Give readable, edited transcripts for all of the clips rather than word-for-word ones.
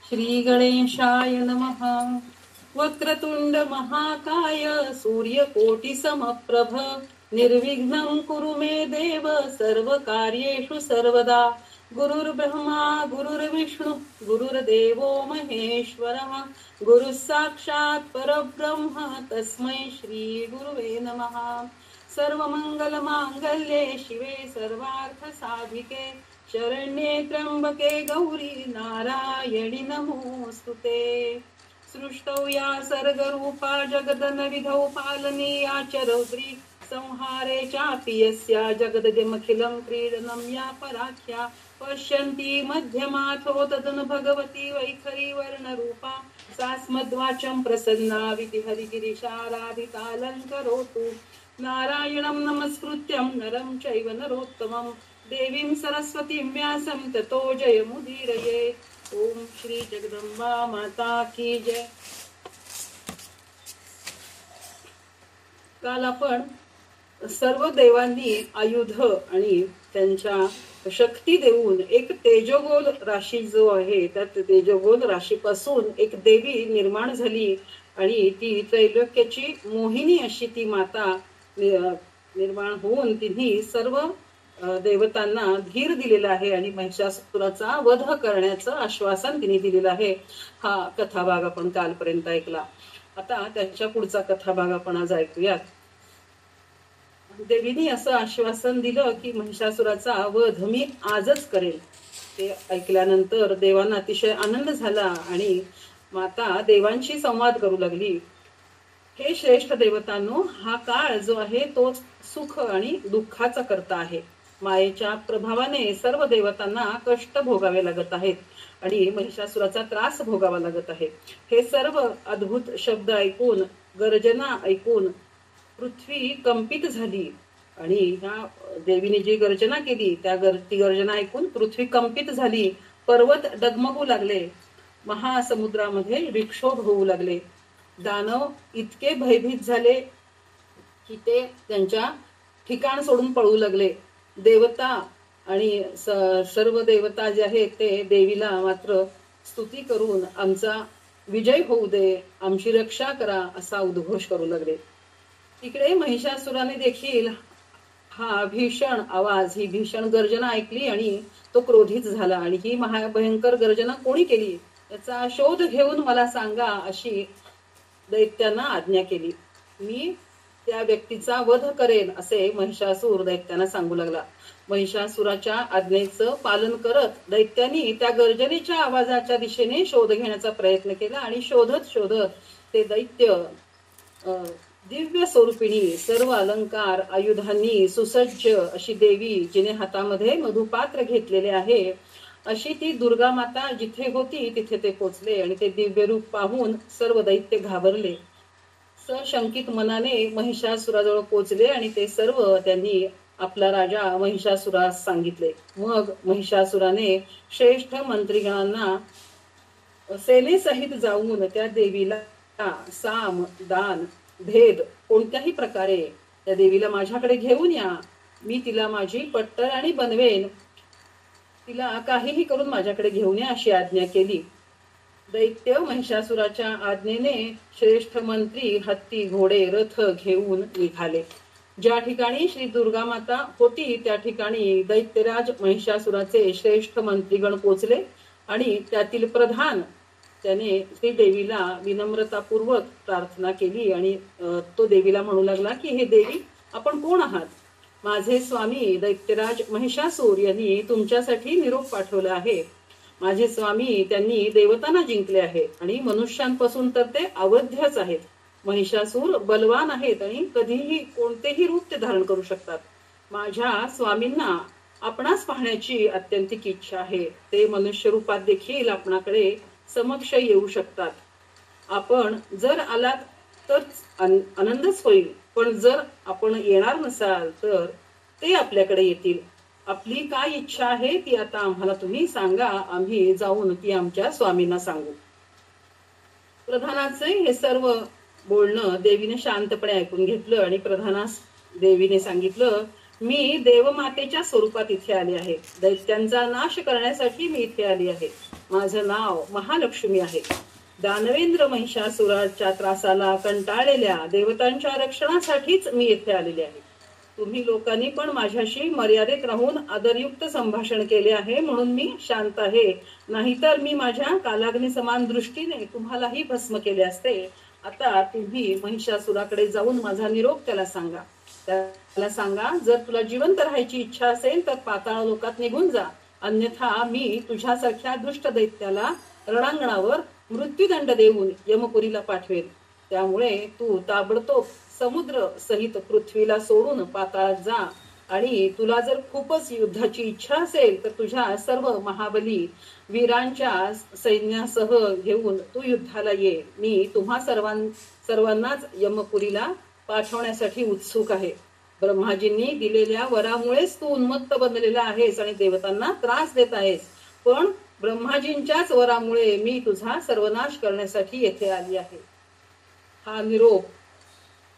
श्री गणेशाय नमः। वक्रतुंड महाकाय सूर्यकोटि समप्रभ निर्विघ्नं कुरु मे देव सर्वकार्येषु सर्वदा। गुरुर्ब्रह्मा गुरुर्विष्णु गुरुर्देवो महेश्वरः गुरुः साक्षात् परब्रह्म तस्मै श्री गुरुवे नमः। सर्वमंगलमांगल्ये शिवे सर्वार्थसाधिके शरण्ये त्र्यंबके गौरी नारायणि नमोस्तुते। सृष्टौ या सर्गरूपा जगदनविधौ पालनीया च रौद्री संहारे चापि यस्या जगदजमखिलं क्रीडनं या पराख्या पश्यन्ति मध्यमाथो तदनु भगवती वैखरी वर्णरूपा सास्मद्वाचं प्रसन्ना विधिहरिगिरिशाराधितालङ्करोतु। नारायणं नमस्कृत्यं नरं चैव नरोत्तमं देवीं सरस्वतीं व्यासं ततो जयमुदीरये। ओम श्री जगदंबा माता की जय। काल आपण सर्व देवांनी आयुध आणि त्यांच्या शक्ती देऊन एक तेजोगोल राशी जो आहे त्या तेजोगोल राशीपासून एक देवी निर्माण झाली आणि ती त्रैलोक्याची मोहिनी अशी ती माता निर्माण होऊन तिने सर्व देवतांना धीर दिलेला आहे आणि महिषासुराचा वध करण्याचं आश्वासन तिने दिलेलं आहे। हा कथाभाग आपण कालपर्यंत ऐकला। आता त्याच्या पुढचा कथाभाग आपण आज ऐकूयात। देवीने असं आश्वासन दिलं की महिषासुराचा वध मी आजच करेल। ते ऐकल्यानंतर देवांना अतिशय आनंद झाला आणि माता देवांशी संवाद करू लागली। हे श्रेष्ठ देवतांनो, हा काळ जो आहे तो सुख आणि दुःखाचा करता आहे। मायेच्या प्रभावाने सर्व देवतांना कष्ट भोगावे लागत आहेत आणि महिषासुराचा त्रास भोगावा लागत आहे। हे सर्व अद्भुत शब्द ऐकून गर्जना ऐकून पृथ्वी कंपित झाली आणि ह्या देवीने जी गर्जना केली ती गर्जना ऐकून पृथ्वी कंपित झाली। पर्वत डगमगू लागले, महासमुद्रामध्ये विक्षोभ होऊ लागले। दानव इतके भयभीत झाले की ते त्यांच्या ठिकाण सोडून पळू लागले। देवता आणि सर्व देवता जे आहेत ते देवीला मात्र स्तुती करून आमचा विजय होऊ दे, आमची रक्षा करा असा उद्घोष करू लागले। तिकडे महिषासुराने देखील हा भीषण आवाज, ही भीषण गर्जना ऐकली आणि तो क्रोधित झाला आणि ही महाभयंकर गर्जना कोणी केली याचा शोध घेऊन मला सांगा अशी दैत्यांना आज्ञा केली। मी त्या व्यक्तीचा वध करेन असे महिषासूर दैत्यांना सांगू लागला। महिषासुराच्या आज्ञेचं पालन करत दैत्यांनी त्या गर्जनेच्या आवाजाच्या दिशेने शोध घेण्याचा प्रयत्न केला आणि शोधत शोधत ते दैत्य दिव्य स्वरूपिणी सर्व अलंकार आयुधांनी सुसज्ज अशी देवी जिने हातामध्ये मधुपात्र घेतलेले आहे अशी ती दुर्गा माता जिथे होती तिथे ते पोचले आणि ते दिव्य रूप पाहून सर्व दैत्य घाबरले। सशंकित मनाने महिषासुराजवळ पोचले आणि ते सर्व त्यांनी आपला राजा महिषासुरास सांगितले। मग महिषासुराने श्रेष्ठ मंत्रीगणांना सेनेसहित जाऊन त्या देवीला साम दान भेद कोणत्याही प्रकारे त्या देवीला माझ्याकडे घेऊन या, मी तिला माझी पट्टराणी बनवेन, तिला काहीही करून माझ्याकडे घेऊन या अशी आज्ञा केली। दैत्य महिषासुराच्या आज्ञेने श्रेष्ठ मंत्री हत्ती घोडे रथ घेऊन निघाले। ज्या ठिकाणी श्री दुर्गा माता होती त्या ठिकाणी दैत्यराज महिषासुराचे श्रेष्ठ मंत्रीगण पोचले आणि त्यातील प्रधान त्याने श्री देवीला विनम्रतापूर्वक प्रार्थना केली आणि तो देवीला म्हणू लागला की हे देवी आपण कोण आहात? माझे स्वामी दैत्यराज महिषासूर यांनी तुमच्यासाठी निरोप पाठवला आहे। माझे स्वामी त्यांनी देवतांना जिंकले आहे आणि मनुष्यांपासून तर ते अवध्यच आहेत। महिषासूर बलवान आहेत आणि कधीही कोणतेही रूप ते धारण करू शकतात। माझ्या स्वामींना आपणास पाहण्याची अत्यंतिक इच्छा आहे। ते मनुष्य रूपात देखील आपणाकडे समक्ष येऊ शकतात। आपण जर आलात तर आनंदच होईल, पण जर आपण येणार नसाल तर ते आपल्याकडे येतील। आपली काय इच्छा आहे ती आता आम्हाला तुम्ही सांगा, आम्ही जाऊन ती आमच्या स्वामींना सांगू। प्रधानाचे हे सर्व बोलणं देवीने शांतपणे ऐकून घेतलं आणि प्रधानास देवीने सांगितलं, मी देवमातेच्या स्वरूपात इथे आले आहे, दैत्यांचा नाश करण्यासाठी मी इथे आली आहे। माझं नाव महालक्ष्मी आहे. दानवेंद्र महिषासुराच्या त्रासाला कंटाळलेल्या देवतांच्या रक्षणासाठीच मी येथे आलेले आहे. तुम्ही लोकांनी पण माझ्याशी मर्यादेत राहून आदरयुक्त संभाषण केले आहे म्हणून मी शांत आहे. नाहीतर मी माझ्या कालाग्नी समान दृष्टीने तुम्हालाही भस्म केले असते. आता तुम्ही महिषासुराकडे जाऊन माझा निरोप त्याला सांगा. त्याला सांगा, जर तुला जिवंत राहायची इच्छा असेल तर पाताळ लोकात निघून जा, अन्यथा मी तुझ्यासारख्या दुष्ट दैत्याला रणांगणावर मृत्यूदंड देऊन यमपुरीला पाठवेल. त्यामुळे तू ताबडतोब समुद्र सहित पृथ्वीला सोडून पाताळात जा आणि तुला जर खूपच युद्धाची इच्छा असेल तर तुझ्या सर्व महाबली वीरांच्या सैन्यासह घेऊन तू युद्धाला ये. मी तुम्हा सर्वांनाच यमपुरीला पाठवण्यासाठी उत्सुक आहे. ब्रह्माजींनी दिलेल्या वरामुळेच तू उन्मत्त बनलेला आहेस आणि देवतांना त्रास देत आहेस. पण ब्रह्माजींच्याच वरामुळे मी तुझा सर्वनाश करण्यासाठी येथे आली आहे. हा निरोप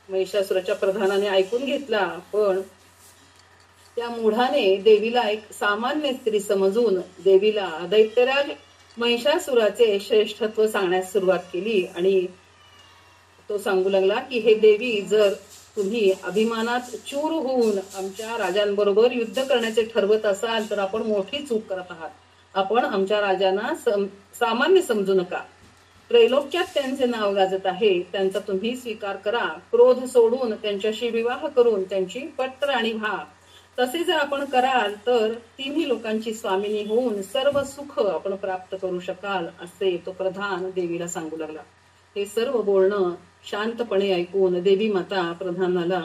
महिषासुराच्या प्रधानाने ऐकून घेतला, पण त्या मूढाने देवीला एक सामान्य स्त्री समजून देवीला दैत्यराज महिषासुराचे श्रेष्ठत्व सांगण्यास सुरुवात केली आणि तो सांगू लागला की हे देवी, जर तुम्ही अभिमानात चूर होऊन आमच्या राजांबरोबर युद्ध करण्याचे ठरवत असाल तर आपण मोठी चूक करत आहात. आपण आमच्या राजांना सामान्य समजू नका. त्रैलोक्यात त्यांचे नाव गाजत आहे, त्यांचा तुम्ही स्वीकार करा. क्रोध सोडून त्यांच्याशी विवाह करून त्यांची पटराणी व्हा. तसे जर आपण कराल तर तिन्ही लोकांची स्वामिनी होऊन सर्व सुख आपण प्राप्त करू शकाल, असे तो प्रधान देवीला सांगू लागला. हे सर्व बोलणं शांतपणे ऐकून देवी माता प्रधानाला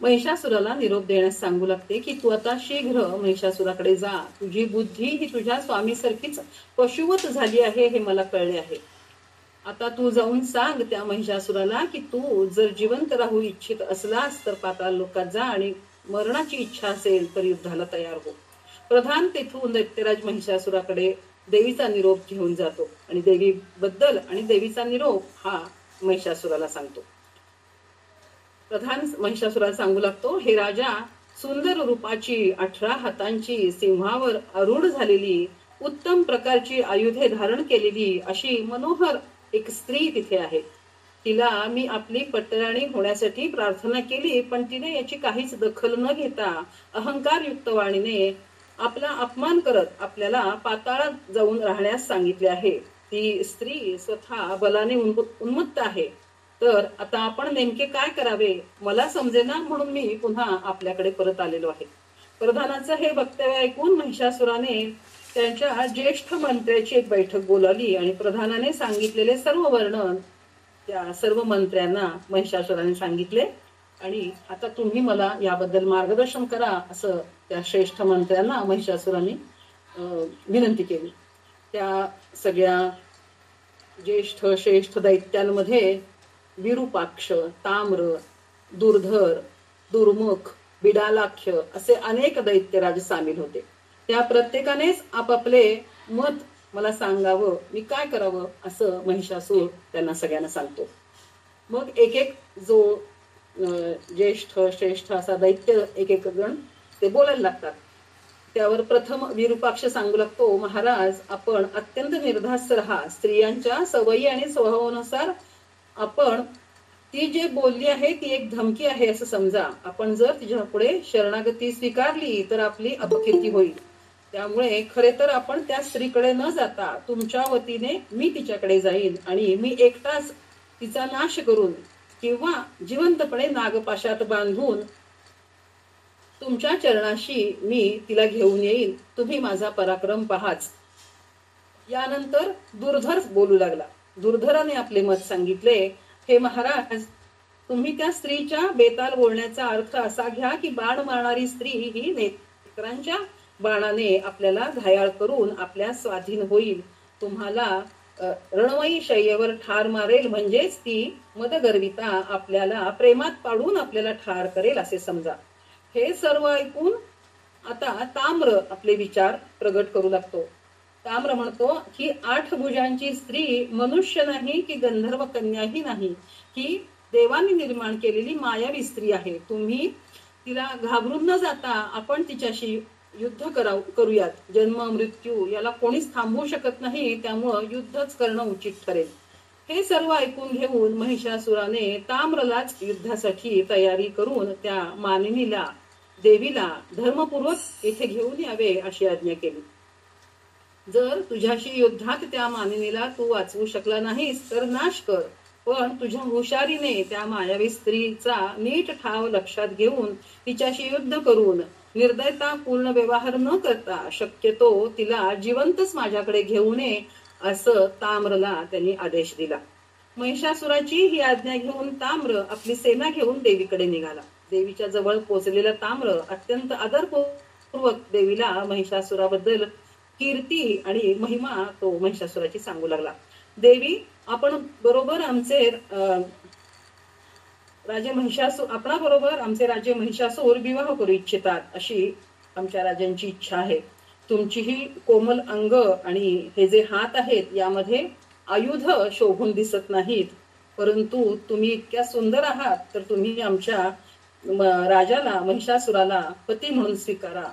महिषासुराला निरोप देण्यास सांगू लागते की तू आता शीघ्र महिषासुराकडे जा. तुझी बुद्धी ही तुझ्या स्वामीसारखीच पशुवत झाली आहे हे मला कळले आहे. आता तू जाऊन सांग त्या महिषासुराला की तू जर जिवंत राहू इच्छित असलास तर पाताळ लोकात जा आणि मरणाची इच्छा असेल तर युद्धाला तयार हो. प्रधान तेथून दैत्यराज महिषासुराकडे देवीचा निरोप घेऊन जातो आणि देवी बद्दल आणि देवीचा निरोप हा महिषासुराला सांगतो. प्रधान महिषासुराला सांगू लागतो, हे राजा, सुंदर रूपाची 18 हातांची सिंहावर आरूढ झालेली उत्तम प्रकारची आयुधे धारण केलेली अशी मनोहर एक स्त्री तिथे आहे. तिला मी आपली पटराणी होण्यासाठी प्रार्थना केली, पण तिने याची काहीच दखल न घेता अहंकारयुक्त वाणीने आपला अपमान करत आपल्याला पाताळात जाऊन राहण्यास सांगितले आहे. ती स्त्री स्वतः बलाने उन्मत्त आहे. तर आता आपण नेमके काय करावे मला समजेना, म्हणून मी पुन्हा आपल्याकडे परत आलेलो आहे. प्रधानाचं हे वक्तव्य ऐकून महिषासुराने त्यांच्या ज्येष्ठ मंत्र्याची एक बैठक बोलावली आणि प्रधानाने सांगितलेले सर्व वर्णन त्या सर्व मंत्र्यांना महिषासुराने सांगितले आणि आता तुम्ही मला याबद्दल मार्गदर्शन करा असं त्या श्रेष्ठ मंत्र्यांना महिषासुराने विनंती केली. त्या सगळ्या ज्येष्ठ श्रेष्ठ दैत्यांमध्ये विरूपाक्ष, ताम्र, दुर्धर, दुर्मुख, बिडालाख्य असे अनेक दैत्यराज सामील होते. त्या प्रत्येकानेच आपापले मत मला सांगावं, मी काय करावं असं महिषासूर त्यांना सगळ्यांना सांगतो. मग एक एक जो ज्येष्ठ श्रेष्ठ असा दैत्य एक एक जण ते बोलायला लागतात. त्यावर प्रथम विरूपाक्ष सांगू लागतो, महाराज, आपण अत्यंत निर्धास्त राहा. स्त्रियांच्या सवयी आणि स्वभावानुसार आपण ती जे बोलली आहे ती एक धमकी आहे असं समजा. आपण जर तिच्या पुढे शरणागती स्वीकारली तर आपली अपकीर्ती होईल. त्यामुळे खरे तर आपण त्या स्त्रीकडे न जाता तुमच्या वतीने मी तिच्याकडे जाईन आणि मी एकटाच तिचा नाश करून किंवा जिवंतपणे नागपाशात बांधून तुमच्या चरणाशी मी तिला घेऊन येईल. तुम्ही माझा पराक्रम पाहाच. यानंतर दुर्धर बोलू लागला. दुर्धराने आपले मत सांगितले, हे महाराज, तुम्ही त्या स्त्रीच्या बेताल बोलण्याचा अर्थ असा घ्या की बाण मारणारी स्त्री ही नेत्रांच्या बाणाने आपल्याला घायाळ करून आपल्या स्वाधीन होईल. तुम्हाला रणमयी शय्येवर ठार मारेल, म्हणजेच ती मदगर्विता आपल्याला प्रेमात पाडून आपल्याला ठार करेल असे समजा. हे सर्व ऐकून आता ताम्र आपले विचार प्रगट करू लागतो. ताम्र म्हणतो, ही 8 भुजांची स्त्री मनुष्य नाही की गंधर्व कन्याही नाही, ही देवाने निर्माण केलेली मायावी स्त्री आहे. तुम्ही तिला घाबरून न जाता आपण तिच्याशी युद्ध करूयात. जन्म मृत्यू याला कोणीच थांबवू शकत नाही, त्यामुळं युद्धच करणं उचित ठरेल. हे सर्व ऐकून घेऊन महिषासुराने ताम्रलाच युद्धासाठी तयारी करून त्या मानिनीला देवीला धर्मपूर्वक येथे घेऊन यावे अशी आज्ञा केली. जर तुझ्याशी युद्धात त्या मानिनीला तू वाचवू शकला नाहीस तर नाश कर, पण तुझ्या हुशारीने त्या मायावी स्त्रीचा नीट ठाव लक्षात घेऊन तिच्याशी युद्ध करून निर्दयता पूर्ण व्यवहार न करता शक्यतो तिला जिवंतच माझ्याकडे घेऊन ये असं ताम्रला त्यांनी आदेश दिला. महिषासुराची ही आज्ञा घेऊन ताम्र आपली सेना घेऊन देवीकडे निघाला. देवीच्या जवळ पोहोचलेला ताम्र अत्यंत आदरपूर्वक देवीला महिषासुराबद्दल कीर्ती आणि महिमा तो महिषासुराची सांगू लागला. देवी, आपण बरोबर आमचे राजे महिषासूर विवाह करू इच्छितात अशी आमच्या राजांची इच्छा आहे. तुमची ही कोमल अंग आणि हे जे हात आहेत यामध्ये आयुध शोभून दिसत नाहीत, परंतु तुम्ही इतक्या सुंदर आहात तर तुम्ही आमच्या राजाला महिषासुराला पती म्हणून स्वीकारा.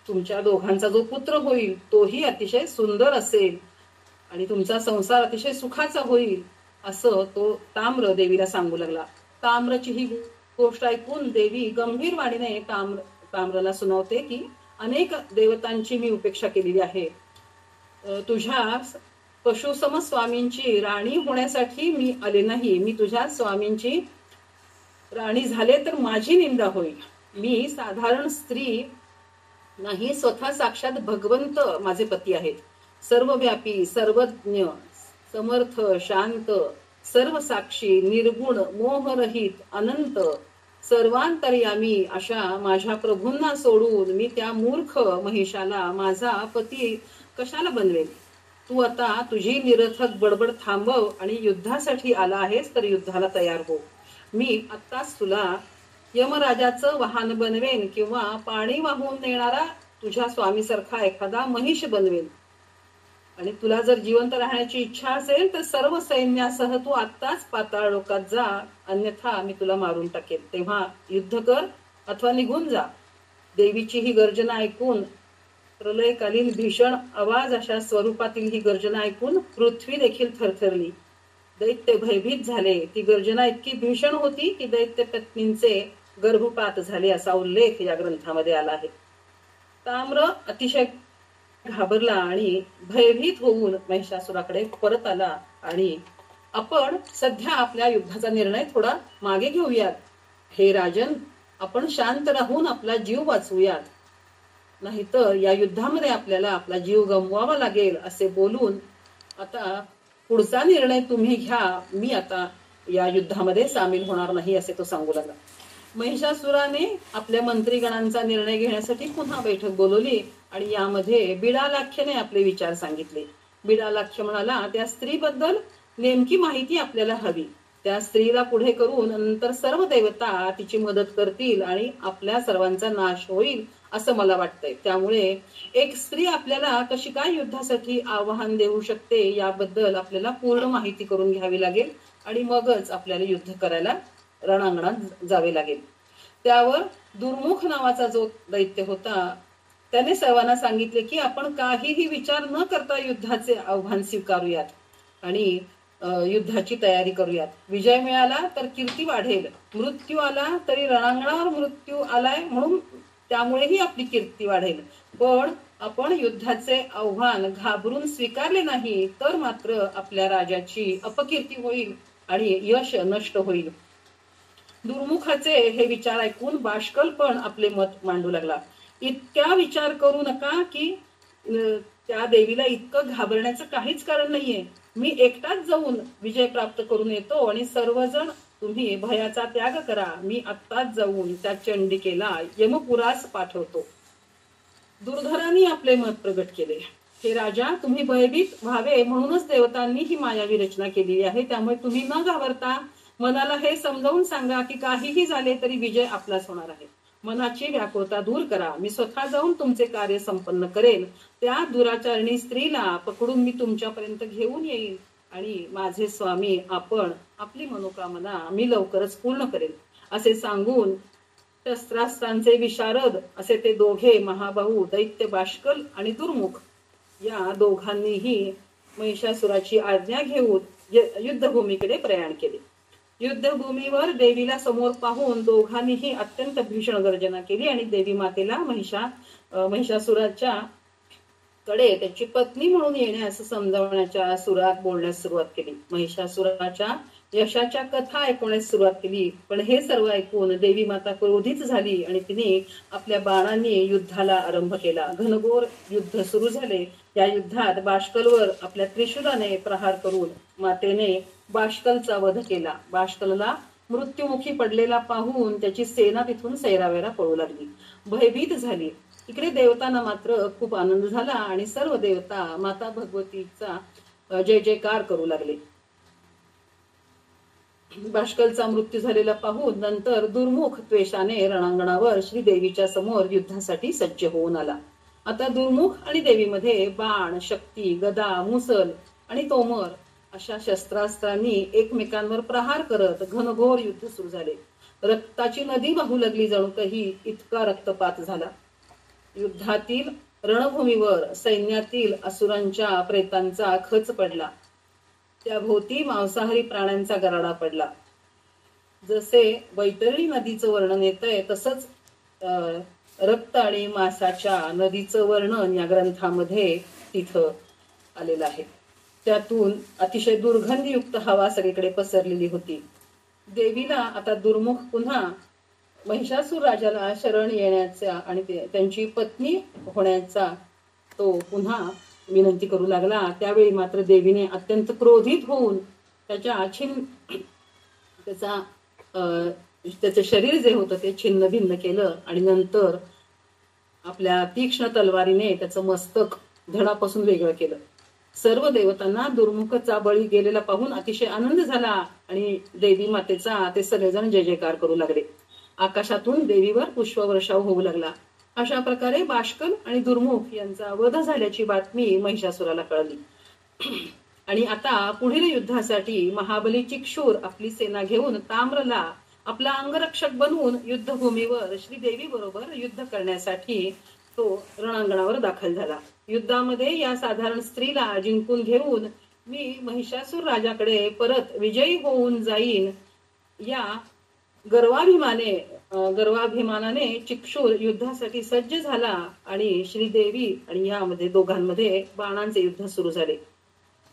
तुमच्या दोघांचा जो पुत्र होईल तोही अतिशय सुंदर असेल आणि तुमचा संसार अतिशय सुखाचा होईल असं तो ताम्र देवीला सांगू लागला. ताम्रची ही गोष्ट ऐकून देवी गंभीर वाणीने ताम्रला सुनावते की अनेक देवतांची मी उपेक्षा केलेली आहे. तुझ्या पशुसम स्वामींची राणी होण्यासाठी मी आले नाही. मी तुझ्या स्वामींची राणी झाले तर माझी निंदा होईल. मी साधारण स्त्री नाही, स्वतः साक्षात भगवंत माझे पती आहेत. सर्वव्यापी, सर्वज्ञ, समर्थ, शांत, सर्व साक्षी, निर्गुण, मोहरहित, अनंत, सर्वांतर्यामी अशा माझ्या प्रभूंना सोडून मी त्या मूर्ख महिषाला माझा पती कशाला बनवेल? तू आता तुझी निरर्थक बडबड थांबव आणि युद्धासाठी आला आहेस तर युद्धाला तयार हो. मी आत्ताच तुला यमराजाचं वाहन बनवेन किंवा पाणी वाहून नेणारा तुझ्या स्वामीसारखा एखादा महिष बनवेन. आणि तुला जर जिवंत राहण्याची इच्छा असेल तर सर्व सैन्यासह तू आत्ताच पाताळ लोकात जा, अन्यथा मी तुला मारून टाकेन. तेव्हा युद्ध कर अथवा निघून जा. देवीची ही गर्जना ऐकून, प्रलयकालीन भीषण आवाज अशा स्वरूपातील ही गर्जना ऐकून पृथ्वी देखील थरथरली. दैत्य भयभीत झाले. ती गर्जना इतकी भीषण होती की दैत्य पत्नींचे गर्भपात झाले असा उल्लेख या ग्रंथामध्ये आला आहे. ताम्र अतिशय घाबरला आणि भयभीत होऊन महिषासुराकडे परत आला आणि आपण सध्या आपल्या युद्धाचा निर्णय थोडा मागे घेऊयात. हे राजन, आपण शांत राहून आपला जीव वाचवूयात, नाहीतर या युद्धामध्ये आपल्याला आपला जीव गमवावा लागेल असे बोलून आता पुढचा निर्णय तुम्ही घ्या, मी आता या युद्धामध्ये सामील होणार नाही असे तो सांगू लागला. महिषासुराने आपल्या मंत्रीगणांचा निर्णय घेण्यासाठी पुन्हा बैठक बोलवली आणि यामध्ये बिडालाख्याने आपले विचार सांगितले. बिडालाख्य म्हणाला, त्या स्त्रीबद्दल नेमकी माहिती आपल्याला हवी. त्या स्त्रीला पुढे करून नंतर सर्व देवता तिची मदत करतील आणि आपल्या सर्वांचा नाश होईल असं मला वाटतंय. त्यामुळे एक स्त्री आपल्याला कशी काय युद्धासाठी आव्हान देऊ शकते याबद्दल आपल्याला पूर्ण माहिती करून घ्यावी लागेल आणि मगच आपल्याला युद्ध करायला रणांगणात जावे लागेल. त्यावर दुर्मुख नावाचा जो दैत्य होता त्याने सर्वांना सांगितले की आपण काहीही विचार न करता युद्धाचे आव्हान स्वीकारूयात आणि युद्धाची तयारी करूयात. विजय मिळाला तर कीर्ती वाढेल, मृत्यू आला तरी रणांगणावर मृत्यू आलाय म्हणून त्यामुळेही आपली कीर्ती वाढेल. पण आपण युद्धाचे आव्हान घाबरून स्वीकारले नाही तर मात्र आपल्या राजाची अपकीर्ती होईल आणि यश नष्ट होईल. दुर्मुखाचे हे विचार ऐकून बाष्कल पण आपले मत मांडू लागला. इतक्या विचार करू नका की त्या देवीला इतकं घाबरण्याचं काहीच कारण नाहीये. मी एकटाच जाऊन विजय प्राप्त करून येतो आणि सर्वजण तुम्ही भयाचा त्याग करा. मी आत्ताच जाऊन त्या चंडिकेला यमपुरास पाठवतो. दुर्धरांनी आपले मत प्रगट केले. हे राजा, तुम्ही भयभीत व्हावे म्हणूनच देवतांनी ही मायावी रचना केलेली आहे. त्यामुळे तुम्ही न घाबरता मनाला हे समजावून सांगा की काहीही झाले तरी विजय आपलाच होणार आहे. मनाची व्याकुळता दूर करा. मी स्वतः जाऊन तुमचे कार्य संपन्न करेन. त्या दुराचारणी स्त्रीला पकडून मी तुमच्यापर्यंत घेऊन येईल आणि माझे स्वामी आपण आपली मनोकामना मी लवकरच पूर्ण करेन असे सांगून शस्त्रास्त्रांचे विशारद असे ते दोघे महाबाहू दैत्य बाष्कल आणि दुर्मुख या दोघांनीही महिषासुराची आज्ञा घेऊन युद्धभूमीकडे प्रयाण केले. युद्धभूमीवर देवीला समोर पाहून दोघांनीही अत्यंत भीषण गर्जना केली आणि देवी मातेला महिषासुराच्या कडे त्याची पत्नी म्हणून येण्यास समजावण्याच्या सुरात बोलण्यास सुरुवात केली. महिषासुराच्या यशाच्या कथा ऐकवण्यास सुरुवात केली. पण हे सर्व ऐकून देवी माता क्रोधित झाली आणि तिने आपल्या बाणांनी युद्धाला आरंभ केला. घनघोर युद्ध सुरू झाले. या युद्धात बाष्कलवर आपल्या त्रिशूलाने प्रहार करून मातेने बाष्कलचा वध केला. बाष्कलला मृत्युमुखी पडलेला पाहून त्याची सेना तिथून सैरावैरा पळू लागली, भयभीत झाली. इकडे देवतांना मात्र खूप आनंद झाला आणि सर्व देवता माता भगवतीचा जय जयकार करू लागले. बाष्कलचा मृत्यू झालेला पाहून नंतर दुर्मुख त्वेषाने रणांगणावर श्रीदेवीच्या समोर युद्धासाठी सज्ज होऊन आला. आता दुर्मुख आणि देवीमध्ये बाण, शक्ती, गदा, मुसल आणि तोमर अशा शस्त्रास्त्रांनी एकमेकांवर प्रहार करत घनघोर युद्ध सुरू झाले. रक्ताची नदी वाहू लागली, जणू काही इतका रक्तपात झाला. युद्धातील रणभूमीवर सैन्यातील असुरांच्या प्रेतांचा खच पडला. त्या भोवती मांसाहारी प्राण्यांचा गराडा पडला. जसे वैतरणी नदीचं वर्णन येतंय तसंच रक्त आणि मांसाच्या नदीचं वर्णन या ग्रंथामध्ये तिथं आलेलं आहे. त्यातून अतिशय दुर्गंधयुक्त हवा सगळीकडे पसरलेली होती. देवीला आता दुर्मुख पुन्हा महिषासूर राजाला शरण येण्याचा आणि त्यांची पत्नी होण्याचा तो पुन्हा विनंती करू लागला. त्यावेळी मात्र देवीने अत्यंत क्रोधित होऊन त्याचं शरीर जे होतं ते छिन्न भिन्न केलं आणि नंतर आपल्या तीक्ष्ण तलवारीने त्याचं मस्तक धडापासून वेगळं केलं. सर्व देवतांना दुर्मुखचा बळी गेलेला पाहून अतिशय आनंद झाला आणि देवी मातेचा ते सगळेजण जय जयकार करू लागले. आकाशातून देवीवर पुष्पवर्षाव होऊ लागला. अशा प्रकारे बाष्कल आणि दुर्मुख यांचा वध झाल्याची बातमी महिषासुराला कळली. आणि आता पुढील युद्धासाठी महाबली चिक्षूर आपली सेना घेऊन ताम्रला आपला अंगरक्षक बनवून युद्धभूमीवर श्रीदेवी बरोबर युद्ध करण्यासाठी तो रणांगणावर दाखल झाला. युद्धामध्ये या साधारण स्त्रीला जिंकून घेऊन मी महिषासूर राजाकडे परत विजयी होऊन जाईन या गर्वाभिमानाने चिक्षूर युद्धासाठी सज्ज झाला आणि श्रीदेवी आणि यामध्ये दोघांमध्ये बाणांचे युद्ध सुरू झाले.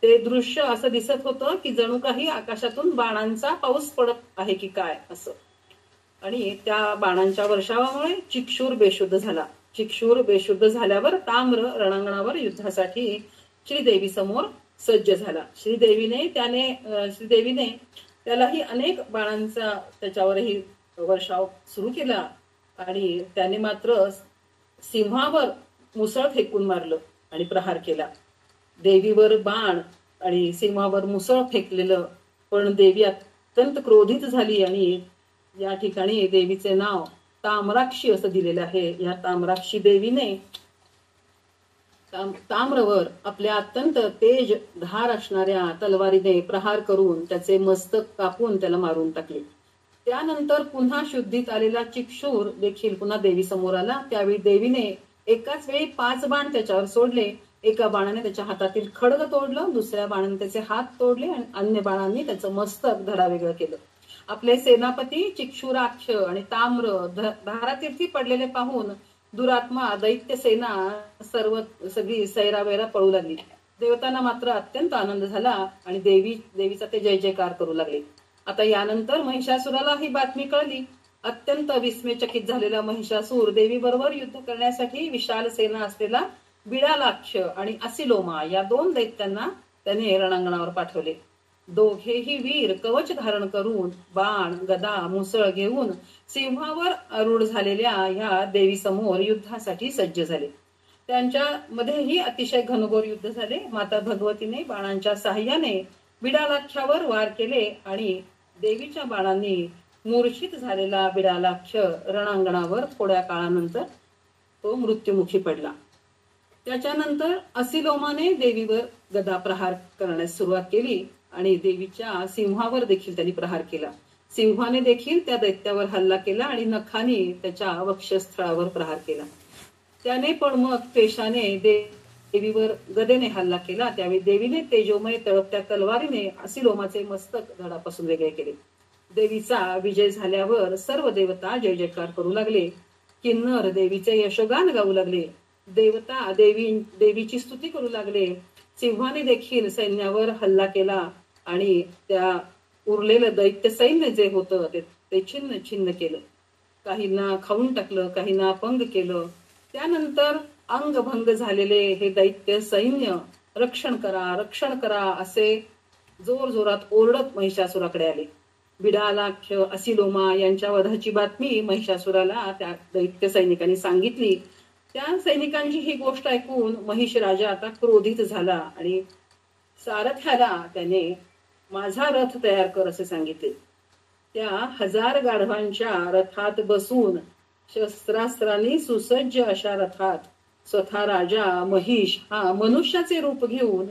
ते दृश्य असं दिसत होतं की जणू काही आकाशातून बाणांचा पाऊस पडत आहे की काय असं. आणि त्या बाणांच्या वर्षावामुळे चिक्षूर बेशुद्ध झाला. चिक्षूर बेशुद्ध झाल्यावर ताम्र रणांगणावर युद्धासाठी श्रीदेवी समोर सज्ज झाला. श्रीदेवीने त्यालाही अनेक बाणांचा त्याच्यावरही वर्षाव सुरू केला आणि त्याने मात्र सिंहावर मुसळ फेकून मारलं आणि प्रहार केला. देवीवर बाण आणि सिंहावर मुसळ फेकलेलं, पण देवी अत्यंत क्रोधित झाली आणि या ठिकाणी देवीचे नाव ताम्राक्षी असं दिलेलं आहे. या ताम्राक्षी देवीने ताम्रवर आपल्या अत्यंत तेज धार असणाऱ्या तलवारीने प्रहार करून त्याचे मस्तक कापून त्याला मारून टाकले. त्यानंतर पुन्हा शुद्धीत आलेला चिक्षूर देखील पुन्हा देवी समोर आला. त्यावेळी देवीने एकाच वेळी 5 बाण त्याच्यावर सोडले. एका बाणाने त्याच्या हातातील खड्ग तोडलं, दुसऱ्या बाणाने त्याचे हात तोडले आणि अन्य बाणांनी त्याचं मस्तक धडावेगळं केलं. आपले सेनापती चिक्षुराक्ष आणि ताम्र धारातीर्थी पडलेले पाहून दुरात्मा दैत्य सेना सगळी सैरावैरा पळू लागली. देवतांना मात्र अत्यंत आनंद झाला आणि देवीचा ते जय जयकार करू लागले. आता यानंतर महिषासुराला ही बातमी कळली. अत्यंत विस्मयचकित झालेला महिषासूर देवी बरोबर युद्ध करण्यासाठी विशाल सेना असलेला बिडालाक्ष आणि असिलोमा या 2 दैत्यांना त्याने रणांगणावर पाठवले. दोघेही वीर कवच धारण करून बाण, गदा, मुसळ घेऊन सिंहावर आरूढ झालेल्या ह्या देवी समोर युद्धासाठी सज्ज झाले. त्यांच्या मध्येही अतिशय घनघोर युद्ध झाले. माता भगवतीने बाणांच्या साह्याने बिडालाक्षावर वार केले आणि देवीच्या बाणांनी मूर्छित झालेला बिडालाक्ष रणांगणावर थोड्या काळानंतर तो मृत्युमुखी पडला. त्याच्यानंतर असिलोमाने देवीवर गदा प्रहार करण्यास सुरुवात केली आणि देवीच्या सिंहावर देखील त्यांनी प्रहार केला. सिंहाने देखील त्या दैत्यावर हल्ला केला आणि नखाने त्याच्या वक्षस्थळावर प्रहार केला. त्याने पण मग पेशाने देवीवर गदेने हल्ला केला. त्यावेळी देवीने तेजोमय तळपत्या तलवारीने असिलोमाचे मस्तक धडापासून वेगळे केले. देवीचा विजय झाल्यावर सर्व देवता जय जयकार करू लागले. किन्नर देवीचे यशोगान गाऊ लागले. देवता देवीची स्तुती करू लागले. सिंहाने देखील सैन्यावर हल्ला केला आणि त्या उरलेलं दैत्य सैन्य जे होतं ते छिन्न छिन्न केलं. काहींना खाऊन टाकलं, काहींना अपंग केलं. त्यानंतर अंगभंग झालेले हे दैत्य सैन्य रक्षण करा, रक्षण करा असे जोर जोरात ओरडत महिषासुराकडे आले. बिडालाख्य, असिलोमा यांच्या वधाची बातमी महिषासुराला त्या दैत्य सैनिकांनी सांगितली. त्या सैनिकांची ही गोष्ट ऐकून महिष राजा आता क्रोधित झाला आणि सारथ्याला त्याने माझा रथ तयार कर असे सांगितले. त्या 1000 गाढवांच्या रथात बसून शस्त्रास्त्रांनी सुसज्ज अशा रथात स्वतः राजा महिष हा मनुष्याचे रूप घेऊन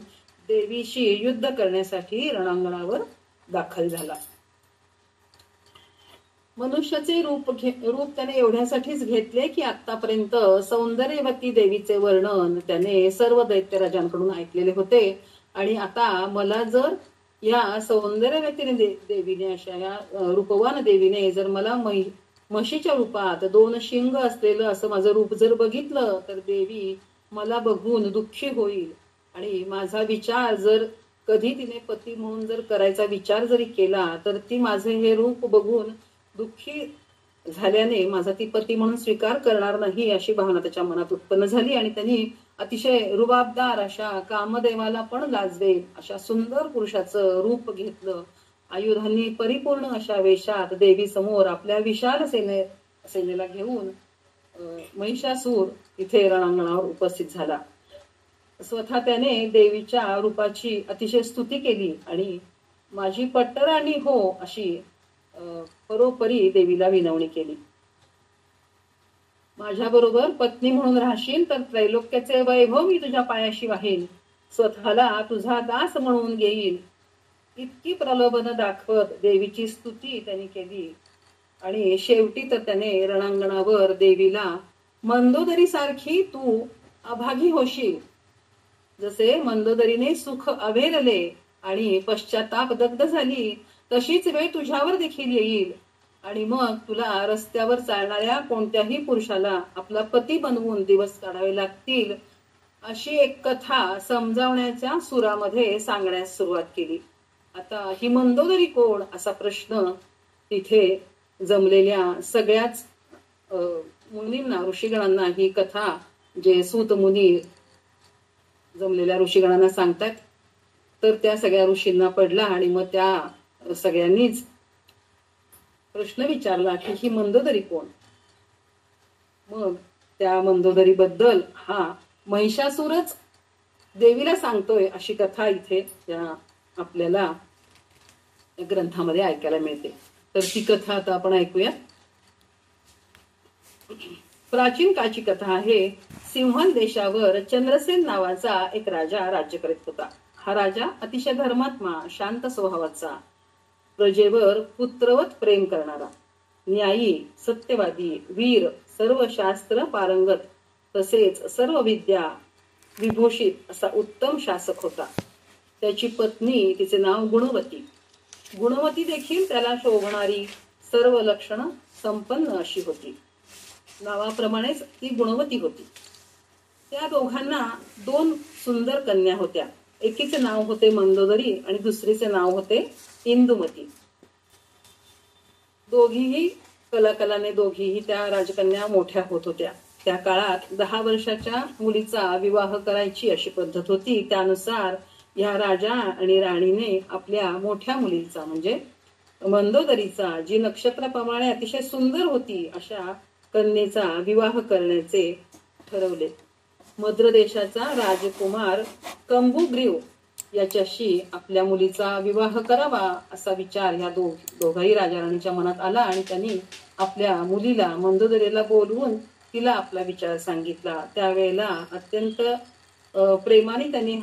देवीशी युद्ध करण्यासाठी रणांगणावर दाखल झाला. मनुष्याचे रूप त्याने एवढ्यासाठीच घेतले की आतापर्यंत सौंदर्यवती देवीचे वर्णन त्याने सर्व दैत्यराजांकडून ऐकलेले होते आणि आता मला जर या सौंदर्यवती देवीने अशा या रूपवान देवीने जर मला म्हशीच्या रूपात 2 शिंग असलेलं असं माझं रूप जर बघितलं तर देवी मला बघून दुःखी होईल आणि माझा विचार जर कधी तिने पती म्हणून जर करायचा विचार जरी केला तर ती माझे हे रूप बघून दुःखी झाल्याने माझा ती पती म्हणून स्वीकार करणार नाही अशी भावना त्याच्या मनात उत्पन्न झाली आणि त्यांनी अतिशय रुबाबदार अशा कामदेवाला पण लाजवेल अशा सुंदर पुरुषाचं रूप घेतलं. आयुधांनी परिपूर्ण अशा वेशात देवी समोर आपल्या विशाल सेनेला घेऊन महिषासूर इथे रणांगणावर उपस्थित झाला. स्वतः त्याने देवीच्या रूपाची अतिशय स्तुती केली आणि माझी पट्टराणी हो अशी परोपरी देवीला विनवणी केली. माझ्या बरोबर पत्नी म्हणून राहशील तर त्रैलोक्याचे वैभव मी तुझ्या पायाशी वाहीन, स्वतःला तुझा दास म्हणून घेईल. इतकी प्रलोभन दाखवत देवीची स्तुती त्यांनी केली आणि शेवटी तर त्याने रणांगणावर देवीला मंदोदरी सारखी तू अभागी होशील, जसे मंदोदरीने सुख अभेरले आणि पश्चाताप दग्ध झाली तशीच वेळ तुझ्यावर देखील येईल आणि मग तुला रस्त्यावर चालणाऱ्या कोणत्याही पुरुषाला आपला पती बनवून दिवस काढावे लागतील अशी एक कथा समजावण्याच्या सुरामध्ये सांगण्यास सुरुवात केली. आता ही मंदोदरी कोण असा प्रश्न तिथे जमलेल्या सगळ्याच मुनींना, ऋषीगणांना ही कथा जे सूत मुनी जमलेल्या ऋषीगणांना सांगतात तर त्या सगळ्या ऋषींना पडला आणि मग त्या सगळ्यांनीच प्रश्न विचारला की ही मंदोदरी कोण. मग त्या मंदोदरी बद्दल हा महिषासूरच देवीला सांगतोय अशी कथा इथे या आपल्याला ग्रंथामध्ये ऐकायला मिळते. तर ती कथा आता आपण ऐकूया. प्राचीन काळची कथा आहे. सिंहल देशावर चंद्रसेन नावाचा एक राजा राज्य करीत होता. हा राजा अतिशय धर्मात्मा, शांत स्वभावाचा, प्रजेवर पुत्रवत प्रेम करणारा, न्यायी, सत्यवादी, वीर, सर्व शास्त्र पारंगत तसेच सर्व विद्या विभूषित असा उत्तम शासक होता. त्याची पत्नी, तिचे नाव गुणवती. गुणवती देखील त्याला शोभणारी, सर्व लक्षणं संपन्न अशी होती. नावाप्रमाणेच ती गुणवती होती. त्या दोघांना 2 सुंदर कन्या होत्या. एकीचे नाव होते मंदोदरी आणि दुसरीचे नाव होते इंदुमती. दोघीही कलाकलाने दोघीही त्या राजकन्या मोठ्या होत होत्या. त्या काळात 10 वर्षाच्या मुलीचा विवाह करायची अशी पद्धत होती. त्यानुसार या राजा आणि राणीने आपल्या मोठ्या मुलीचा म्हणजे मंदोदरीचा, जी नक्षत्राप्रमाणे अतिशय सुंदर होती, अशा कन्येचा विवाह करण्याचे ठरवले. मद्र देशाचा राजकुमार कंबुग्रीव याच्याशी आपल्या मुलीचा विवाह करावा असा विचार या दोघाही राजाराणीच्या मनात आला आणि त्यांनी आपल्या मुलीला मंदोदरीला बोलवून तिला आपला विचार सांगितला. त्यावेळेला अत्यंत प्रेमाने त्यांनी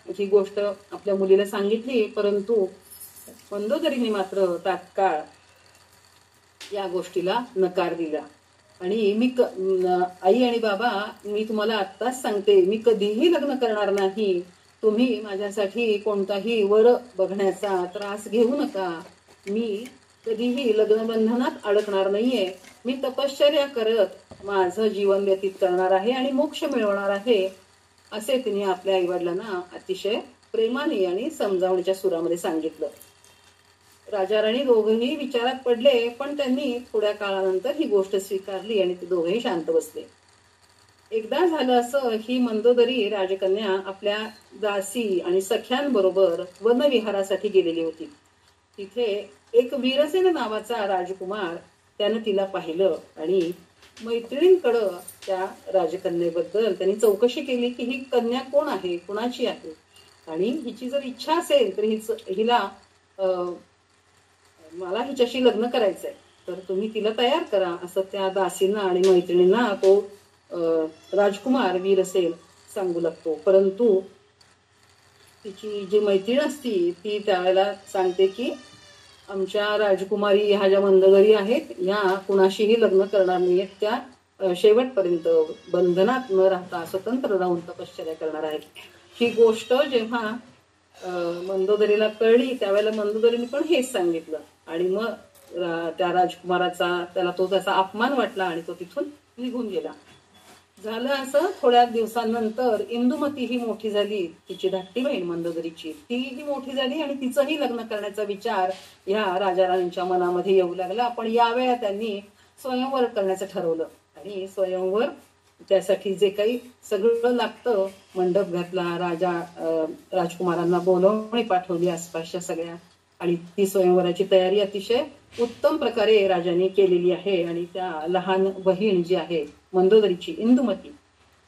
ही गोष्ट आपल्या मुलीला सांगितली. परंतु मंदोदरीने मात्र तात्काळ या गोष्टीला नकार दिला. आणि आई आणि बाबा, मी तुम्हाला आत्ताच सांगते, मी कधीही लग्न करणार नाही. तुम्ही माझ्यासाठी कोणताही वर बघण्याचा त्रास घेऊ नका. मी कधीही लग्नबंधनात अडकणार नाहीये. मी तपश्चर्या करत माझं जीवन व्यतीत करणार आहे आणि मोक्ष मिळवणार आहे, असे तिने आपल्या आईवडिलांना अतिशय प्रेमाने आणि समजावण्याच्या सुरामध्ये सांगितलं. राजा राणी दोघंही विचारात पडले, पण त्यांनी थोड्या काळानंतर ही गोष्ट स्वीकारली आणि ते दोघेही शांत बसले. एकदा झालं असं, ही मंदोदरी राजकन्या आपल्या दासी आणि सख्यांबरोबर वनविहारासाठी गेलेली होती. तिथे एक वीरसेन नावाचा राजकुमार त्यानं तिला पाहिलं आणि मैत्रिणींकडं त्या राजकन्येबद्दल त्यांनी चौकशी केली की ही कन्या कोण आहे, कुणाची आहे, आणि हिची जर इच्छा असेल तर हिला मला हिच्याशी लग्न करायचंय, तर तुम्ही तिला तयार करा, असं त्या दासींना आणि मैत्रिणींना तो राजकुमार वीरसेन सांगू लागतो. परंतु तिची जी मैत्रीण असती ती त्यावेळेला सांगते की आमच्या राजकुमारी ह्या ज्या मंदोदरी आहेत ह्या कुणाशीही लग्न करणार नाहीयेत, त्या शेवटपर्यंत बंधनात न राहता स्वतंत्र राहून तपश्चर्या करणार आहेत. ही गोष्ट जेव्हा मंदोदरीला कळली त्यावेळेला मंदोदरीने पण हेच सांगितलं आणि मग त्या राजकुमाराचा त्याचा अपमान वाटला आणि तो तिथून निघून गेला. झालं असं, थोड्या दिवसांनंतर इंदुमती ही मोठी झाली, तिची धाकटी बहीण मंदोदरीची, तीही मोठी झाली आणि तिचंही लग्न करण्याचा विचार ह्या राजा राणींच्या मनामध्ये येऊ लागला. पण यावेळेला त्यांनी स्वयंवर करण्याचं ठरवलं आणि स्वयंवर त्यासाठी जे काही सगळं लागतं, मंडप घातला, राजकुमारांना बोलवणी पाठवली आसपासच्या सगळ्या, आणि ती स्वयंवराची तयारी अतिशय उत्तम प्रकारे राजाने केलेली आहे. आणि त्या लहान बहीण जी आहे मंदोदरीची इंदुमती,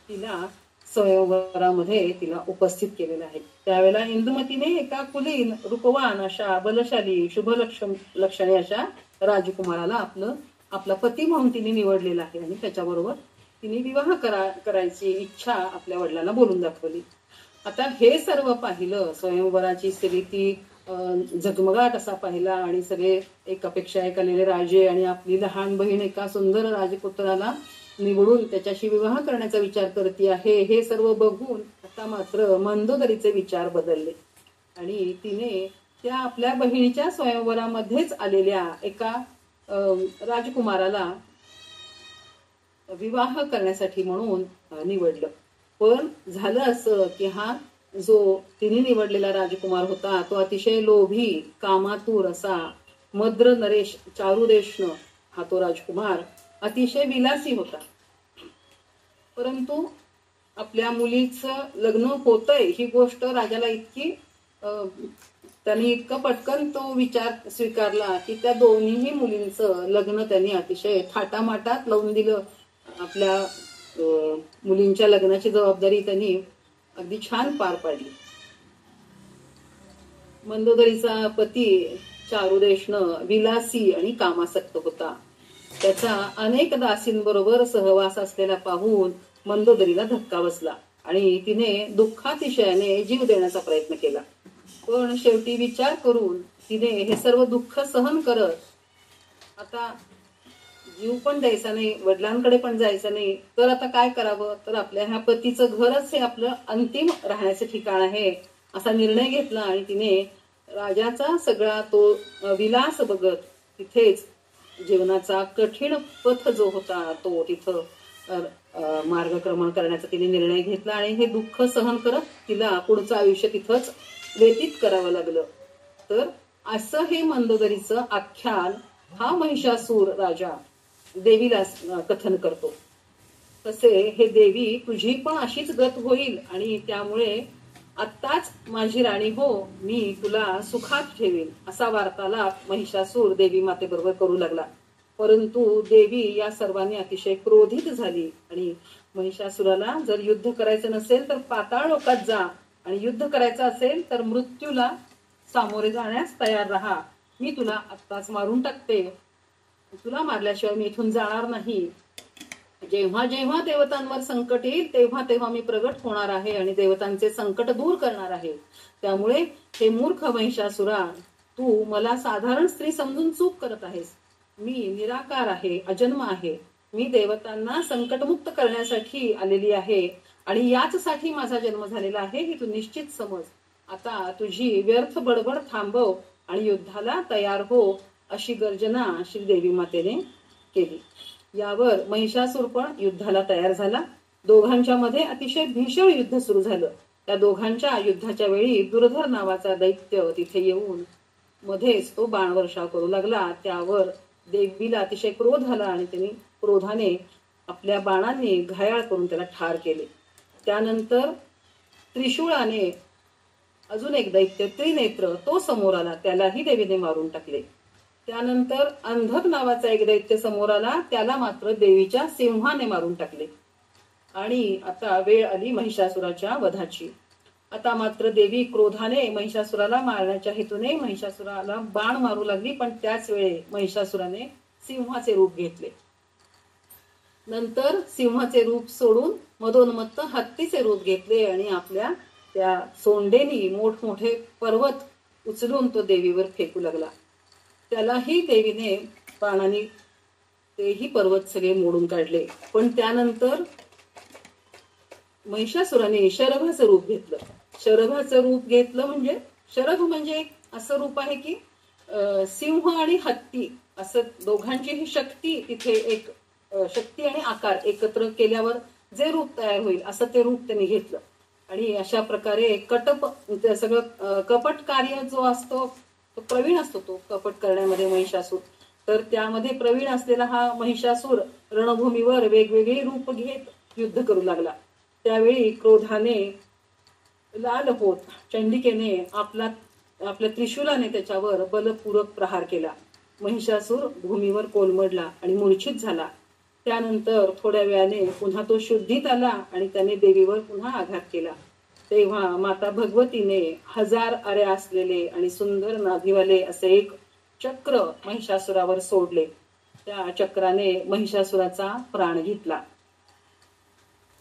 तिला स्वयंवरामध्ये तिला उपस्थित केलेलं आहे. त्यावेळेला इंदुमतीने एका कुलीन रूपवान अशा बलशाली लक्षणे अशा राजकुमाराला आपला पती म्हणून तिने निवडलेला आहे आणि त्याच्याबरोबर तिने विवाह करायची इच्छा आपल्या वडिलांना बोलून दाखवली. आता हे सर्व पाहिलं, स्वयंवराची रीती झगमगाट असा पाहिला आणि सगळे एकापेक्षा एक आलेले राजे आणि आपली लहान बहीण एका सुंदर राजपुत्राला निवडून त्याच्याशी विवाह करण्याचा विचार करते आहे, हे सर्व बघून आता मात्र मंदोदरीचे विचार बदलले आणि तिने त्या आपल्या बहिणीच्या स्वयंवरामध्येच आलेल्या एका राजकुमाराला विवाह करण्यासाठी म्हणून निवडलं. पण झालं असं की हा जो तिने निवडलेला राजकुमार होता तो अतिशय लोभी, कामातूर असा मद्र नरेश चारुदेशण हा तो राजकुमार अतिशय विलासी होता. परंतु आपल्या मुलीचं लग्न होतंय ही गोष्ट राजाला त्यांनी इतकं पटकन तो विचार स्वीकारला की त्या दोन्हीही मुलींचं लग्न त्यांनी अतिशय थाटामाटात लावून दिलं. आपल्या मुलींच्या लग्नाची जबाबदारी त्यांनी अगदी छान पार पाडली. मंदोदरीचा पती चारुदेशण विलासी आणि कामासक्त होता. त्याचा अनेक दासींबरोबर सहवास असलेला पाहून मंदोदरीला धक्का बसला आणि तिने दुःखातिशयाने जीव देण्याचा प्रयत्न केला. पण शेवटी विचार करून तिने हे सर्व दुःख सहन करत आता जीव पण द्यायचा नाही, वडिलांकडे पण जायचं नाही, तर आता काय करावं, तर आपल्या ह्या पतीचं घरच हे आपलं अंतिम राहण्याचं ठिकाण आहे असा निर्णय घेतला आणि तिने राजाचा सगळा तो विलास बघत तिथेच जीवनाचा कठीण पथ जो होता तो तिथं मार्गक्रमण करण्याचा तिने निर्णय घेतला आणि हे दुःख सहन करत तिला पुढचं आयुष्य तिथंच व्यतीत करावं लागलं. तर असं हे मंदोदरीचं आख्यान हा महिषासूर राजा देवीला कथन करतो. तसे हे देवी तुझी पण अशीच गत होईल आणि त्यामुळे आत्ताच माझी राणी हो, मी तुला सुखात ठेवीन असा वार्तालाप महिषासूर देवी मातेबरोबर करू लागला. परंतु देवी या सर्वांनी अतिशय क्रोधित झाली आणि महिषासुराला जर युद्ध करायचं नसेल तर पाताळ लोकात जा आणि युद्ध करायचं असेल तर मृत्यूला सामोरे जाण्यास तयार राहा. मी तुला आत्ताच मारून टाकते, तुला मारल्याशिवाय मी इथून जाणार नाही. जेव्हा जेव्हा देवतांवर संकट येईल तेव्हा तेव्हा मी प्रगट होणार आहे आणि देवतांचे संकट दूर करणार आहे. त्यामुळे हे मूर्ख महिषासुरा, तू मला साधारण स्त्री समजून चूक करत आहेस. मी निराकार आहे, अजन्म आहे. मी देवतांना संकटमुक्त करण्यासाठी आलेली आहे आणि याचसाठी माझा जन्म झालेला आहे हे तू निश्चित समज. आता तुझी व्यर्थ बडबड थांबव आणि युद्धाला तयार हो, अशी गर्जना श्री देवी मातेने केली. यावर महिषासूर पण युद्धाला तयार झाला. दोघांच्या मध्ये अतिशय भीषण युद्ध सुरू झालं. त्या दोघांच्या युद्धाच्या वेळी दुर्धर नावाचा दैत्य तिथे येऊन मध्येच तो बाणवर्षाव करू लागला. त्यावर देवीला अतिशय क्रोध आला आणि त्यांनी क्रोधाने आपल्या बाणांनी घायाळ करून त्याला ठार केले. त्यानंतर त्रिशूळाने अजून एक दैत्य त्रिनेत्र तो समोर आला, त्यालाही देवीने मारून टाकले. त्यानंतर अंधक नावाचा एक दैत्य समोर आला, त्याला मात्र देवीच्या सिंहाने मारून टाकले. आणि आता वेळ आली महिषासुराच्या वधाची. आता मात्र देवी क्रोधाने महिषासुराला मारण्याच्या हेतूने महिषासुराला बाण मारू लागली, पण त्याच वेळी महिषासुराने सिंहाचे रूप घेतले. नंतर सिंहाचे रूप सोडून मदोन्मत्त हत्तीचे रूप घेतले आणि आपल्या त्या सोंडेनी मोठमोठे पर्वत उचलून तो देवीवर फेकू लागला. त्यालाही देवीने बाणाने तेही पर्वत सगळे मोडून काढले. पण त्यानंतर महिषासुराने शरभाचं रूप घेतलं. शरभाचं रूप घेतलं म्हणजे शरभ म्हणजे असं रूप आहे की सिंह आणि हत्ती असं दोघांची ही शक्ती तिथे एक शक्ती आणि आकार एकत्र केल्यावर जे रूप तयार होईल असं ते रूप त्यांनी घेतलं. आणि अशा प्रकारे सगळं कपट कार्य जो असतो तो प्रवीण असतो, तो कपट करण्यामध्ये महिषासूर. तर त्यामध्ये प्रवीण असलेला हा महिषासूर रणभूमीवर वेगवेगळी रूप घेत युद्ध करू लागला. त्यावेळी क्रोधाने लाल होत चंडिकेने आपल्या त्रिशूलाने त्याच्यावर बलपूर्वक प्रहार केला. महिषासूर भूमीवर कोलमडला आणि मूर्छित झाला. त्यानंतर थोड्या वेळाने पुन्हा तो शुद्धीत आला आणि त्याने देवीवर पुन्हा आघात केला. तेव्हा माता भगवतीने 1000 आऱ्या असलेले आणि सुंदर नाभिवाले असे एक चक्र महिषासुरावर सोडले. त्या चक्राने महिषासुराचा प्राण घेतला.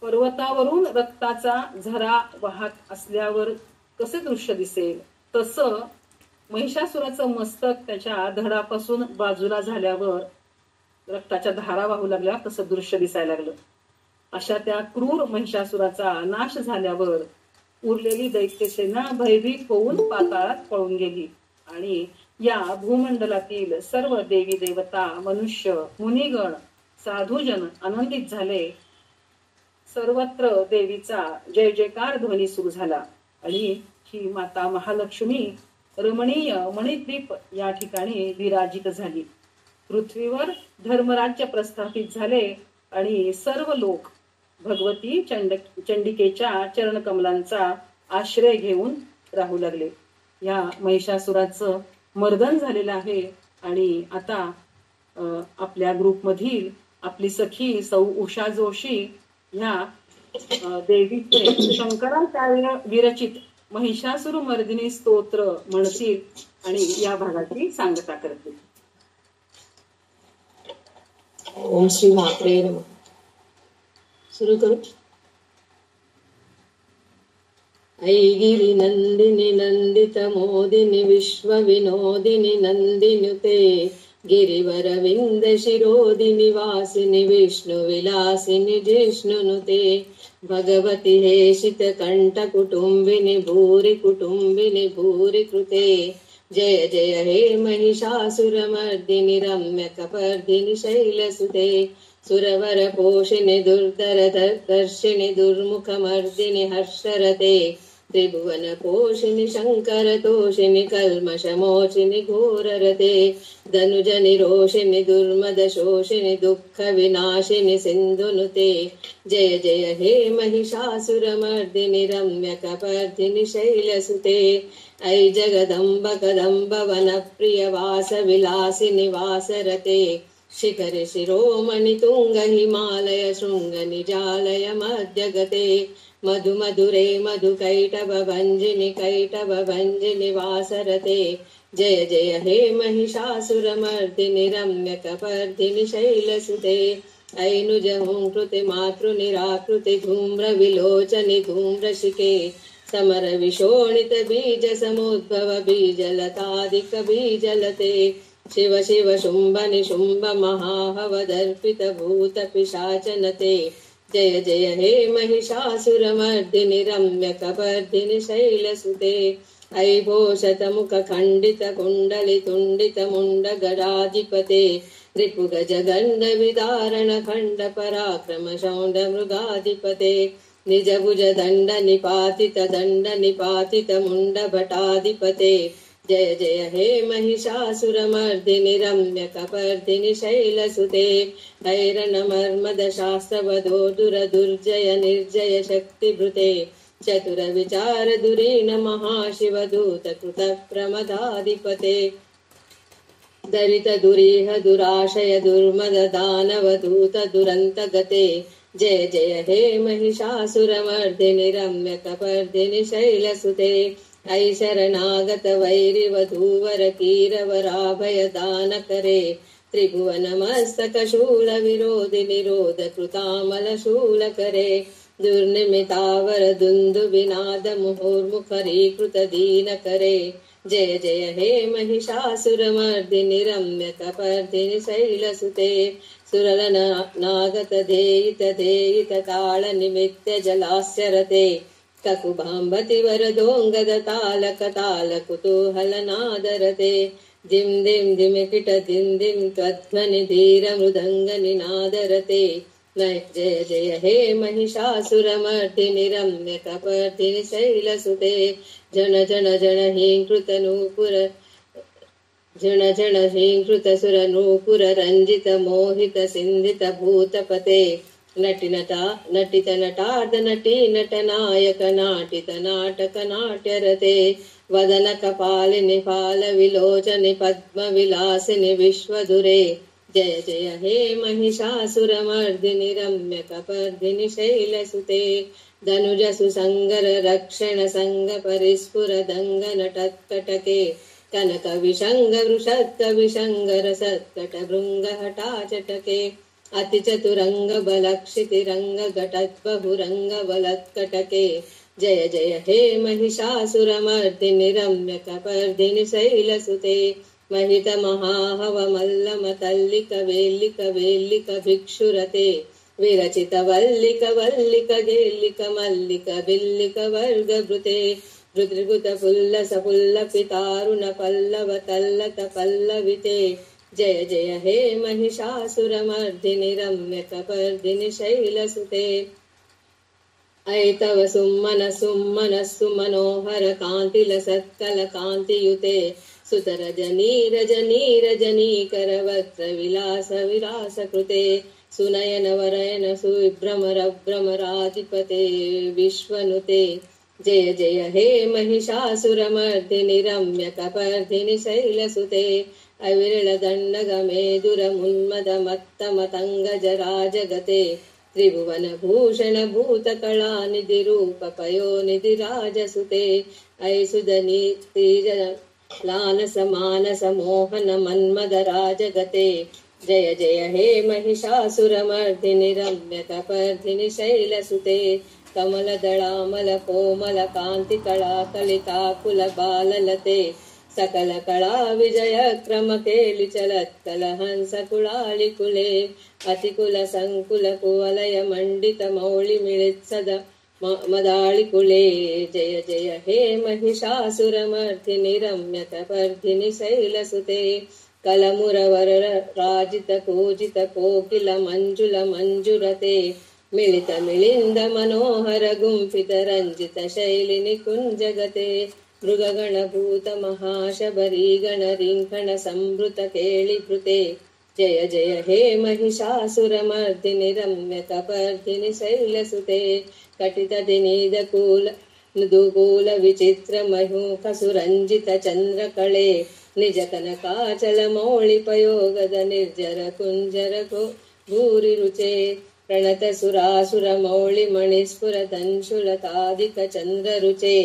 पर्वतावरून रक्ताचा झरा वाहत असल्यावर कसे दृश्य दिसेल तसं महिषासुराचं मस्तक त्याच्या धडापासून बाजूला झाल्यावर रक्ताच्या धारा वाहू लागल्या तसं दृश्य दिसायला लागलं. अशा त्या क्रूर महिषासुराचा नाश झाल्यावर उरलेली दैत्यसेना भयभीत होऊन पाताळात पळून गेली आणि या भूमंडलातील सर्व देवी देवता, मनुष्य, मुनिगण, साधुजन आनंदित झाले. सर्वत्र देवीचा जय जयकार ध्वनी सुरू झाला आणि ही माता महालक्ष्मी रमणीय मणिद्वीप या ठिकाणी विराजित झाली. पृथ्वीवर धर्मराज्य प्रस्थापित झाले आणि सर्व लोक भगवती चंडिकेच्या चरणकमलांचा आश्रय घेऊन राहू लागले. या महिषासुराचं मर्दन झालेलं आहे आणि आता आपल्या ग्रुपमधील आपली सखी सौ उषा जोशी ह्या देवीचे शंकराचार्य विरचित महिषासुर मर्दिनी स्तोत्र म्हणतील आणि या भागाची सांगता करतील. ओम श्री मात्रे नमः. सुरू करू. ऐगिरि नंदिनी नंदित मोदिनी विश्व विनोदिनी नंदिनुते गिरिवर विंद शिरोदिनी वासिनी विष्णु विलासिनी जिष्णुनुते भगवती हेशित कंठ कुटुंबिनी भूरि कृते जय जय हे महिषासुरमर्दिनि रम्य कपर्दिनि शैलसुते सुरवर पोषिणि दुर्धर दर्शिनि दुर्मुखमर्दिनि हर्षरते त्रिभुवन पोषिणि शंकर तोषिणि कल्मषमोचिनि घोररते धनुजनि रोषिणि दुर्मद शोषिणि दुःख विनाशिनि सिन्धुनुते जय जय हे महिषासुरमर्दिनि रम्य कपर्दिनि शैलसुते ऐ जगदम्ब कदम्ब वनप्रिय वास विलासिनि वासरते शिखर शिरोमणि तुंग हिमालय शृंग निजालय मध्यगते मधु मधुरे मधु कैटभ भंजिनि वासरते जय जय हे महिषासुरमर्दिनि रम्य कपर्दिनि शैलसुते ऐनुज हुंकृति मातृ निराकृति धूम्र विलोचनि धूम्रशिके समर विशोणित बीज समुद्भव बीजलतादिक बीजलते शिव शिव शुंभ निशुंभ महाहवदर्पित भूत पिशाचनते जय जय हे महिषासुरमर्दिनि रम्यकपर्दिनि शैलसुते ऐ भोषतमुख खण्डित कुण्डलि तुण्डित मुण्डगराधिपते रिपुगज गण्ड विदारण खण्ड पराक्रम शौण्ड मृगाधिपते निज भुज दण्ड निपातित मुण्ड भटाधिपते जय जय हे महिषासुरमर्दिनि रम्यकपर्दिनि शैलसुते हैरण मर्मद शास्त्रवधो दुर्जय निर्जय शक्तिभृते चतुर विचार दुरीन महाशिवदूत कृत प्रमदाधिपते दरित दुरीह दुराशय दुर्मद दानवदूत दुरंत गते जय जय हे महिषासुरमर्दिनि रम्यकपर्दिनि शैलसुते ऐ शरणागत वैरि वधूवर कीरवराभय दान करे त्रिभुवन मस्तक शूल विरोधि निरोध कृतामल शूल करे दुर्निमितावर दुंदु विनाद मुहुर्मुखरीकृत दीन करे जय जय हे महिषासुरमर्दिनि रम्यकपर्दिनि शैलसुते सुरल नागत देयित ताल निमित्त जलास्य रते ककुभाम्बति वरदोंगद तालक ताल कुतूहल नादरते दिम दिम दिमिकिट दिम दिम त्वध्वनि धीर मृदंग निनादरते जय जय हे महिषासुरमर्दिनि रम्यकपर्दिनि शैलसुते जन जन जन हींकृत नूपुर जन जन हींकृत सुर नूपुर रंजित मोहित सिंधित भूतपते नटित नटार्ध नटी नटनायक नाटित नाटक नाट्यरते वदन कपालिनि फाल विलोचनि पद्म विलासिनि विश्वदुरे जय जय हे महिषासुरमर्दिनि रम्यकपर्दिनि शैलसुते धनुज सुसंगर रक्षण संग परिस्फुर दंगन टत्कटके कनक विशंग वृषत्क विशंगर सत्कट भृंग हटाचटके अति चतुरंग बलक्षितिरंग घटत बहुरंग बलत्कटके जय जय हे महिषासुरमर्दिनि रम्यकपर्दिनि शैलसुते महित महाहव मल्लम तल्लिक वेल्लिक वेल्लिक भिक्षुरते विरचित वल्लिक वल्लिक गेल्लिक मल्लिक बिल्लिक वर्गभृते रुद्रगुत पुल्लस पुल्ल पितारुण पल्लव तल्लत पल्लविते जय जय हे महिषासुरमर्दिनि रम्यकपर्दिनि शैलसुते ऐतव सुमन सुमन सुमनोहर कांतिल सत्कल कांतियुते सुत रजनी रजनी रजनीकर वक्त्र विलास विलास कृते सुनयन वरयन सुभ्रमर भ्रमराधिपते विश्वनुते जय जय हे महिषासुरमर्दिनि रम्यकपर्दिनि शैलसुते अविरल दंडग मेदुर मुन्मद मत्त मतंग जराजगते त्रिभुवन भूषण भूत कला निधि रूप पयो निधि राजसुते ऐसुदनी तीज लानस मानस मोहन मन्मद राजगते जय जय हे महिषासुरमर्दिनि रम्यकपर्दिनि शैलसुते कमल दलामल कोमल कांति कला कलिकाकुल बाललते सकल कला विजय क्रम केलि चलत कल हंस कुळाळि कुले अतिकुल संकुल कुवलय मंडित मौळि मिळित सद मदाळि कुले जय जय हे महिषासुरमर्दिनि रम्यकपर्दिनि शैलसुते कलमुरवर राजित कूजित कोकिल मंजुल मंजुरते मिलित मिलिंद मनोहर गुंफित रंजित शैलिनि कुंजगते मृगगण भूत महाशबरी गण रिंखण संभृत केळिभृते जय जय हे महिषासुरमर्दिनि रम्यकपर्दिनि शैलसुते कटित दिनीद कूल मृदुकूल विचित्र मयूख सुरंजित चंद्रकळे निज कनकाचल मौळि पयोगद निर्जर कुंजर भूरि रुचे प्रणत सुरासुर मौळि मणिस्फुर दंशुलतादिक चंद्र रुचे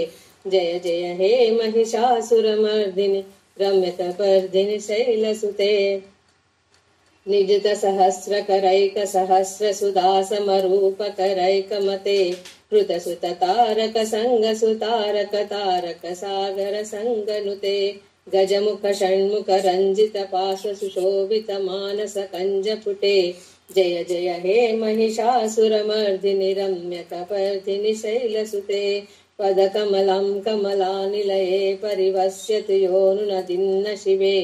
जय जय हे महिषासुरमर्दिनि रम्यकपर्दिनि शैलसुते निजित सहस्र करैक सहस्र सुदासमरूप करैक मते कृत सुत तारक संग सुतारक तारक सागर संगनुते गजमुख षण्मुख रंजित पाश सुशोभित मानस कंजपुटे जय जय हे महिषासुरमर्दिनि रम्य कपर्दिनि शैलसुते पदकमलं कमलानिलये परिवस्यति योनुनदिन्न शिवे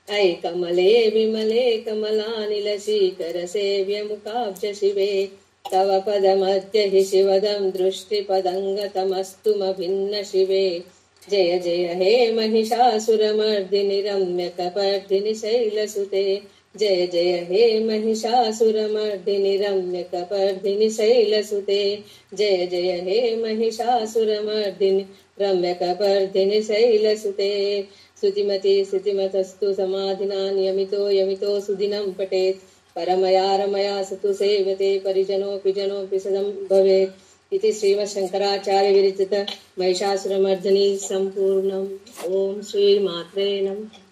ऐ कमले विमले कमलानिलशीकर सेव्य मुखाब्ज शिवे तव पदमध्य हि शिवदं दृष्टिपदङ्गतमस्तुमभिन्न शिवे जय जय हे महिषासुरमर्दिनि रम्य कपर्दिनि शैलसुते जय जय हे महिषासुरमर्दिनि रम्य कपर्दिनि शैलसुते जय जय हे महिषासुरमर्दिनि रम्य कपर्दिनि शैलसुते सुतिमति स्थितिमतस्तु समाधिना नियमितो यमितो सुदिनं पठेत् परमया रमया सतु सेवते परिजनोऽपि जनोऽपि सदं भवेत् इति श्रीमच्छङ्कराचार्य विरचित महिषासुरमर्दिनी सम्पूर्णम्। ओम श्री मात्रे नमः।